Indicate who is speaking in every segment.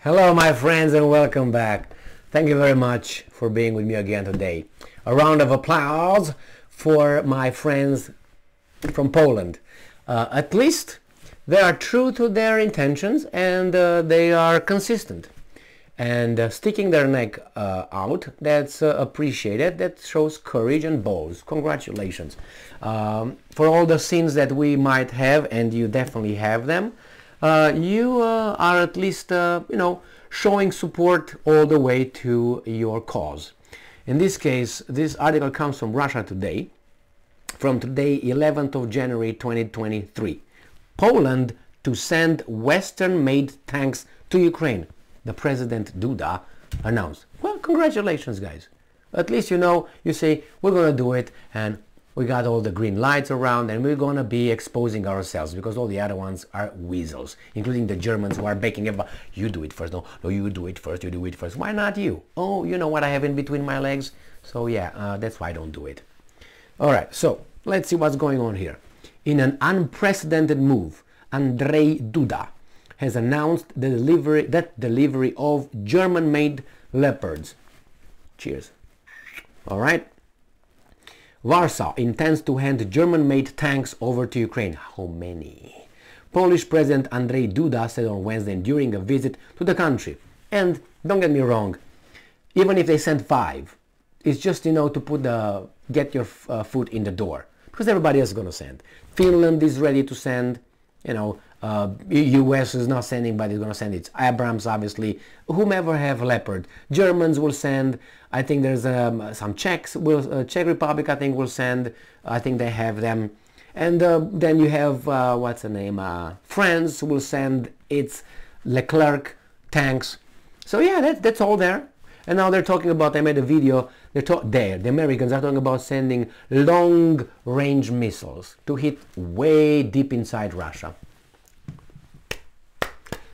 Speaker 1: Hello my friends and welcome back. Thank you very much for being with me again today. A round of applause for my friends from Poland. At least they are true to their intentions and they are consistent. And sticking their neck out, that's appreciated. That shows courage and balls. Congratulations. For all the sins that we might have, and you definitely have them, you are at least, showing support all the way to your cause. In this case, this article comes from Russia Today, from today, 11th of January 2023. Poland to send Western-made tanks to Ukraine. The President Duda announced. Well, congratulations, guys. At least you say, we're going to do it, and we got all the green lights around, and we're going to be exposing ourselves because all the other ones are weasels, including the Germans who are baking up. You do it first. No, you do it first. You do it first. Why not you? Oh, you know what I have in between my legs? So yeah, that's why I don't do it. All right, so let's see what's going on here. In an unprecedented move, Andrzej Duda has announced the delivery of German-made Leopards. Cheers. All right. Warsaw intends to hand German-made tanks over to Ukraine. How many? Polish President Andrzej Duda said on Wednesday during a visit to the country. And don't get me wrong, even if they send 5, it's just, to get your foot in the door. Because everybody else is going to send. Finland is ready to send, US is not sending, but it's going to send its Abrams, obviously. Whomever have Leopard. Germans will send. I think there's some Czechs. Czech Republic, I think, will send. I think they have them. And then you have, what's the name? France will send its Leclerc tanks. So yeah, that's all there. And now they're talking about, I made a video, the Americans are talking about sending long-range missiles to hit way deep inside Russia.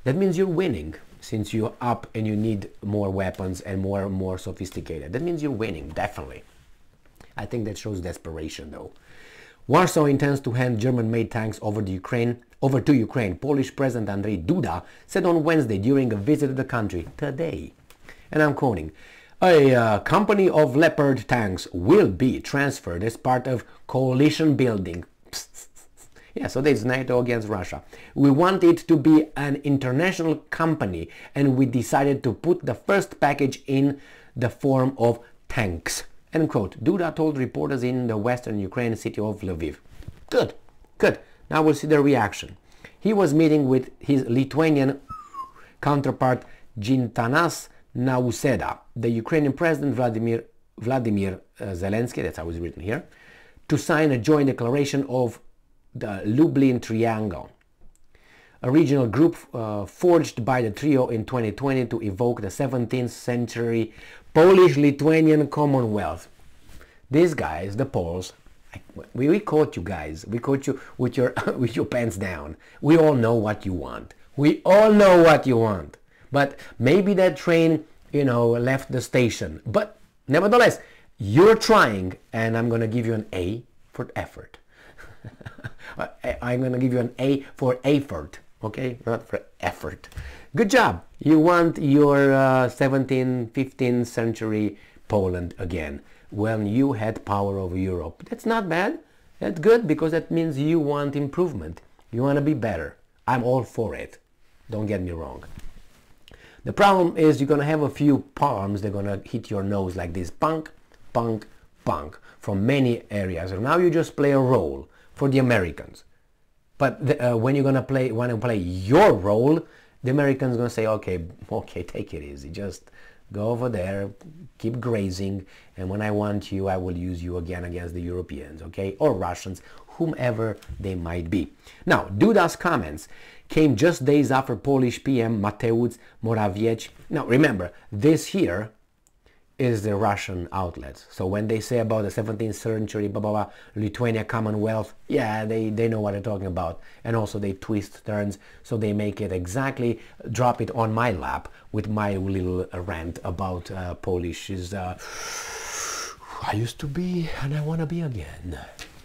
Speaker 1: That means you're winning, since you're up and you need more weapons and more sophisticated. That means you're winning, definitely. I think that shows desperation, though. Warsaw intends to hand German-made tanks over to Ukraine. Polish President Andrzej Duda said on Wednesday during a visit to the country today. And I'm quoting, a company of Leopard tanks will be transferred as part of coalition building. Yeah, so there's NATO against Russia. We want it to be an international company, and we decided to put the first package in the form of tanks. End quote. Duda told reporters in the western Ukraine city of Lviv. Good, good. Now we'll see the reaction. He was meeting with his Lithuanian counterpart Gitanas Nausėda, the Ukrainian President Vladimir Zelensky, that's how it's written here, to sign a joint declaration of the Lublin Triangle, a regional group forged by the trio in 2020 to evoke the 17th century Polish-Lithuanian Commonwealth. These guys, the Poles, we caught you guys. We caught you with your with your pants down. We all know what you want. We all know what you want. But maybe that train, left the station. But nevertheless, you're trying, and I'm going to give you an A for effort. I'm going to give you an A for effort, okay? Not for effort. Good job. You want your 17th, 15th century Poland again when you had power over Europe. That's not bad. That's good because that means you want improvement. You want to be better. I'm all for it. Don't get me wrong. The problem is you're going to have a few palms. They're going to hit your nose like this. Punk, punk, punk from many areas. And now you just play a role for the Americans. But when you're going to play your role, the Americans are going to say, okay, take it easy. Just go over there, keep grazing, and when I want you, I will use you again against the Europeans, okay? Or Russians, whomever they might be. Now, Duda's comments came just days after Polish PM Mateusz Morawiecki. Now, remember, this here is the Russian outlets. So when they say about the 17th century, blah, blah, blah, Lithuania Commonwealth, yeah, they know what they're talking about. And also they twist turns, so they make it exactly, drop it on my lap with my little rant about Polish is, I used to be and I want to be again.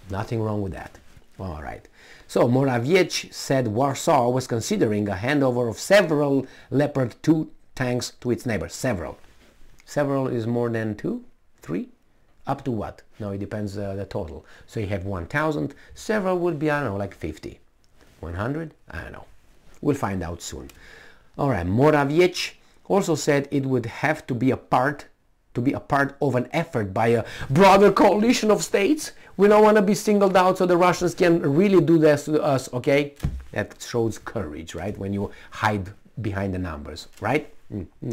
Speaker 1: Nothing wrong with that. All right. So Morawiecki said Warsaw was considering a handover of several Leopard 2 tanks to its neighbors. Several. Several is more than 2? 3? Up to what? No, it depends the total. So you have 1,000. Several would be, I don't know, like 50. 100? I don't know. We'll find out soon. All right. Morawiecki also said it would have to be a part of an effort by a broader coalition of states. We don't want to be singled out so the Russians can really do this to us, okay? That shows courage, right? When you hide behind the numbers, right?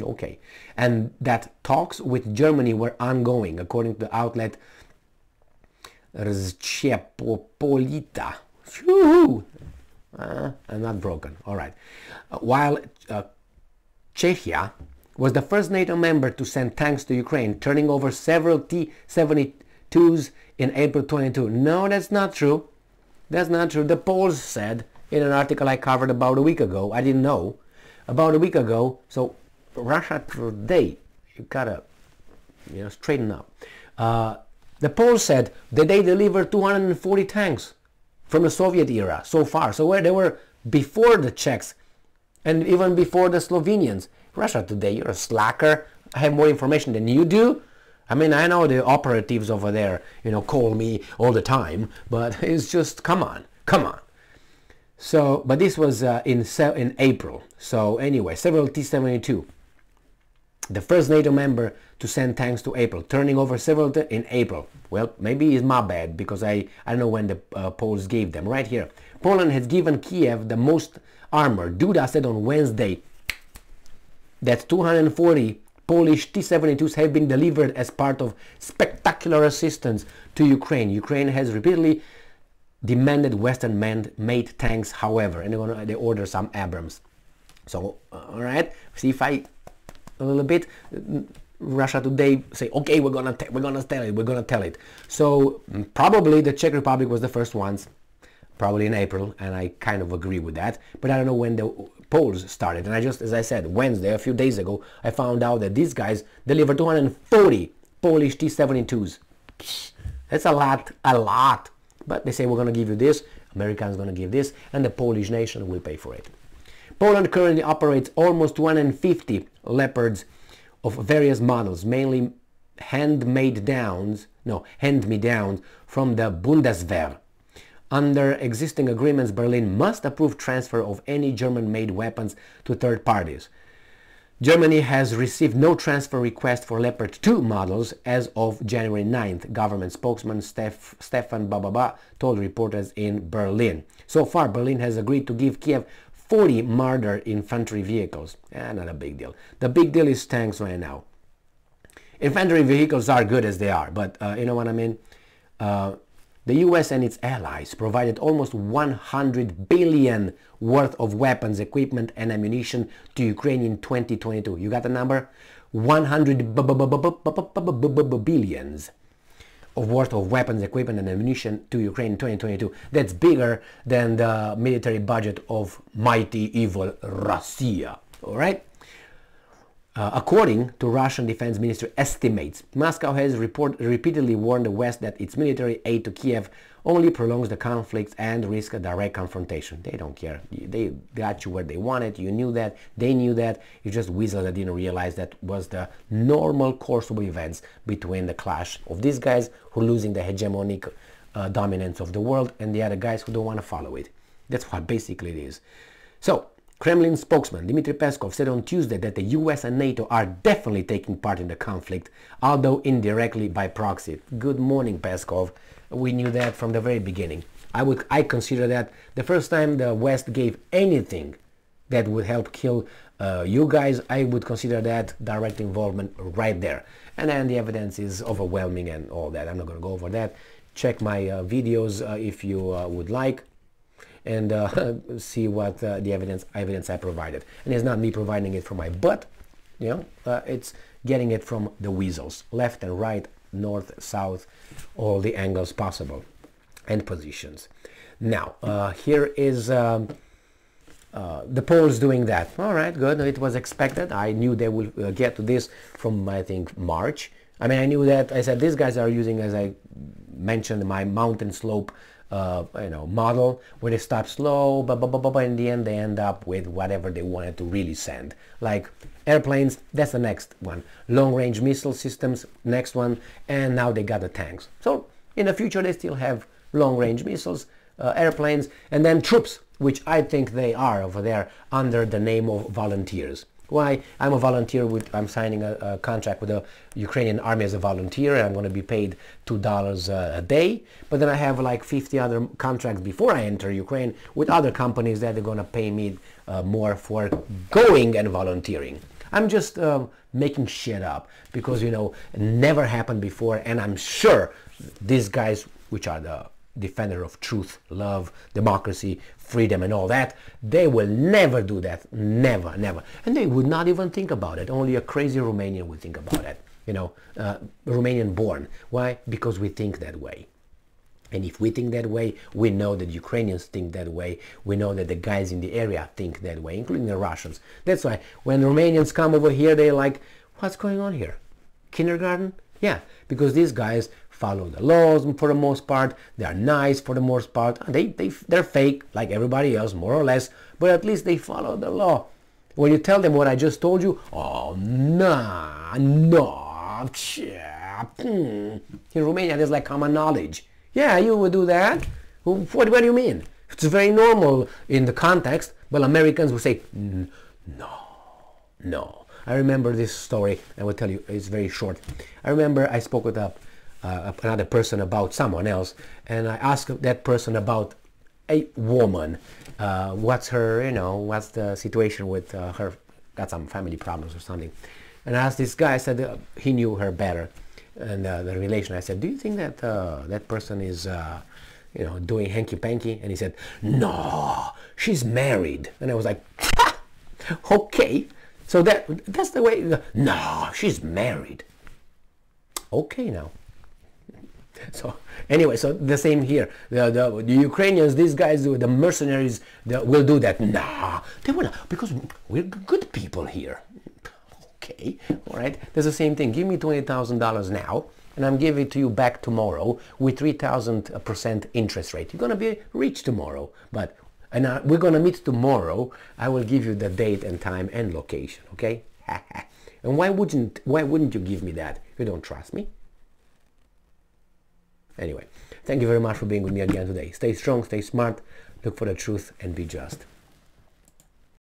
Speaker 1: Okay. And that talks with Germany were ongoing, according to the outlet Rzeczpospolita. I'm not broken. All right. While Czechia was the first NATO member to send tanks to Ukraine, turning over several T-72s in April 22. No, that's not true. That's not true. The Poles said in an article I covered about a week ago, I didn't know, about a week ago, so Russia Today, you gotta, straighten up. The Poles said that they delivered 240 tanks from the Soviet era so far. So where they were before the Czechs and even before the Slovenians. Russia Today, you're a slacker. I have more information than you do. I mean, I know the operatives over there, call me all the time, but it's just, come on. So, but this was in April. So anyway, several T-72. The first NATO member to send tanks to April, turning over several in April. Well, maybe it's my bad because I don't know when the Poles gave them. Right here. Poland has given Kiev the most armor. Duda said on Wednesday that 240 Polish T-72s have been delivered as part of spectacular assistance to Ukraine. Ukraine has repeatedly demanded Western-made tanks, however, and they order some Abrams. So, all right, see if a little bit. Russia Today say, okay, we're gonna tell it. So probably the Czech Republic was the first ones, probably in April, and I kind of agree with that. But I don't know when the Poles started. And as I said, Wednesday, a few days ago, I found out that these guys delivered 240 Polish T-72s. That's a lot. But they say, we're going to give you this, Americans going to give this, and the Polish nation will pay for it. Poland currently operates almost 250 Leopards of various models, mainly hand-me-downs from the Bundeswehr. Under existing agreements, Berlin must approve transfer of any German-made weapons to third parties. Germany has received no transfer request for Leopard 2 models as of January 9th, government spokesman Stefan Bababa told reporters in Berlin. So far, Berlin has agreed to give Kiev 40 Marder infantry vehicles. Not a big deal. The big deal is tanks right now. Infantry vehicles are good as they are, but you know what I mean? The US and its allies provided almost 100 billion worth of weapons, equipment and ammunition to Ukraine in 2022. You got the number? 100 billions of worth of weapons, equipment and ammunition to Ukraine in 2022. That's bigger than the military budget of mighty evil Russia. All right? According to Russian Defense Ministry estimates, Moscow has repeatedly warned the West that its military aid to Kiev only prolongs the conflict and risks a direct confrontation. They don't care. They got you where they wanted. You knew that. They knew that. It's just weasels that didn't realize that was the normal course of events between the clash of these guys who are losing the hegemonic dominance of the world and the other guys who don't want to follow it. That's what basically it is. So, Kremlin spokesman Dmitry Peskov said on Tuesday that the US and NATO are definitely taking part in the conflict, although indirectly by proxy. Good morning, Peskov. We knew that from the very beginning. I consider that the first time the West gave anything that would help kill you guys, I would consider that direct involvement right there. And then the evidence is overwhelming and all that. I'm not going to go over that. Check my videos if you would like. And see what the evidence I provided. And it's not me providing it from my butt, it's getting it from the weasels, left and right, north, south, all the angles possible and positions. Now, here is the Poles doing that. All right, good. It was expected. I knew they will get to this from, I think, March. I mean, I knew that. I said these guys are using, as I mentioned, my mountain slope model where they start slow, but in the end they end up with whatever they wanted to really send. Like airplanes, that's the next one. Long-range missile systems, next one, and now they got the tanks. So in the future they still have long-range missiles, airplanes, and then troops, which I think they are over there under the name of volunteers. Why? I'm a volunteer. I'm signing a contract with the Ukrainian army as a volunteer, and I'm going to be paid $2 a day. But then I have like 50 other contracts before I enter Ukraine with other companies that are going to pay me more for going and volunteering. I'm just making shit up because, it never happened before, and I'm sure these guys, which are the defender of truth, love, democracy, freedom and all that, they will never do that. Never, never. And they would not even think about it. Only a crazy Romanian would think about it. Romanian born. Why? Because we think that way. And if we think that way, we know that Ukrainians think that way. We know that the guys in the area think that way, including the Russians. That's why when Romanians come over here, they're like, what's going on here? Kindergarten? Yeah, because these guys follow the laws for the most part. They are nice for the most part. They're fake like everybody else, more or less, but at least they follow the law. When you tell them what I just told you, oh, nah, no. In Romania, there's like common knowledge. Yeah, you would do that. What do you mean? It's very normal in the context, but Americans will say, no, no. I remember this story. I will tell you, it's very short. I remember I spoke with another person about someone else, and I asked that person about a woman. What's her, what's the situation with her, got some family problems or something. And I asked this guy, I said he knew her better, and the relation. I said, do you think that that person is, doing hanky-panky? And he said, no, she's married. And I was like, ha! Okay. So that's the way, no, she's married. Okay now. So anyway, so the same here. The Ukrainians, these guys, the mercenaries, will do that. Nah, they will not, because we're good people here. Okay, all right. There's the same thing. Give me $20,000 now, and I'm giving it to you back tomorrow with 3,000% interest rate. You're gonna be rich tomorrow, and we're gonna meet tomorrow. I will give you the date and time and location. Okay? And why wouldn't you give me that? You don't trust me. Anyway, thank you very much for being with me again today. Stay strong, stay smart, look for the truth, and be just.